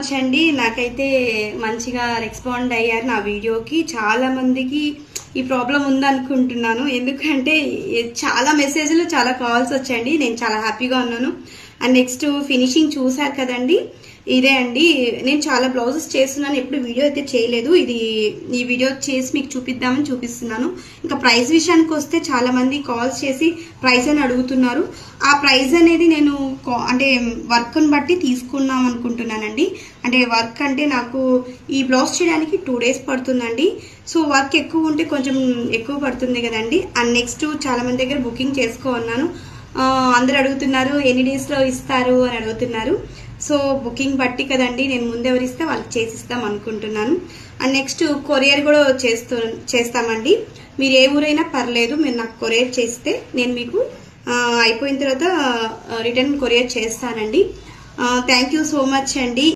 అండి నాకైతే మంచిగా రెస్పాండ్ అయ్యారు నా వీడియోకి. చాలా మందికి ఈ ప్రాబ్లం ఉందనుకుంటున్నాను, ఎందుకంటే చాలా మెసేజ్లు చాలా కాల్స్ వచ్చాయండి. నేను చాలా హ్యాపీగా ఉన్నాను. అండ్ నెక్స్ట్ ఫినిషింగ్ చూసారు కదండి, ఇదే అండి. నేను చాలా బ్లౌజెస్ చేస్తున్నాను, ఎప్పుడు వీడియో అయితే చేయలేదు. ఈ వీడియో చేసి మీకు చూపిద్దామని చూపిస్తున్నాను. ఇంకా ప్రైస్ విషయానికి వస్తే చాలా మంది కాల్స్ చేసి ప్రైస్ అని అడుగుతున్నారు. ఆ ప్రైస్ అనేది నేను అంటే వర్క్ని బట్టి తీసుకున్నాం అనుకుంటున్నానండి. అంటే వర్క్ అంటే నాకు ఈ బ్లౌజ్ చేయడానికి 2 days పడుతుందండి. సో వర్క్ ఎక్కువ ఉంటే కొంచెం ఎక్కువ పడుతుంది కదండి. అండ్ నెక్స్ట్ చాలా మంది దగ్గర బుకింగ్ చేసుకోన్నాను. అందరు అడుగుతున్నారు ఎన్ని డేస్లో ఇస్తారు అని అడుగుతున్నారు. సో బుకింగ్ బట్టి కదండి, నేను ముందు ఎవరిస్తే వాళ్ళకి చేసిస్తాం అనుకుంటున్నాను. అండ్ నెక్స్ట్ కొరియర్ కూడా చేస్తామండి. మీరు ఏ ఊరైనా పర్లేదు, మీరు నాకు కొరియర్ చేస్తే నేను మీకు అయిపోయిన తర్వాత రిటర్న్ కొరియర్ చేస్తానండి. థ్యాంక్ యూ సో మచ్ అండి.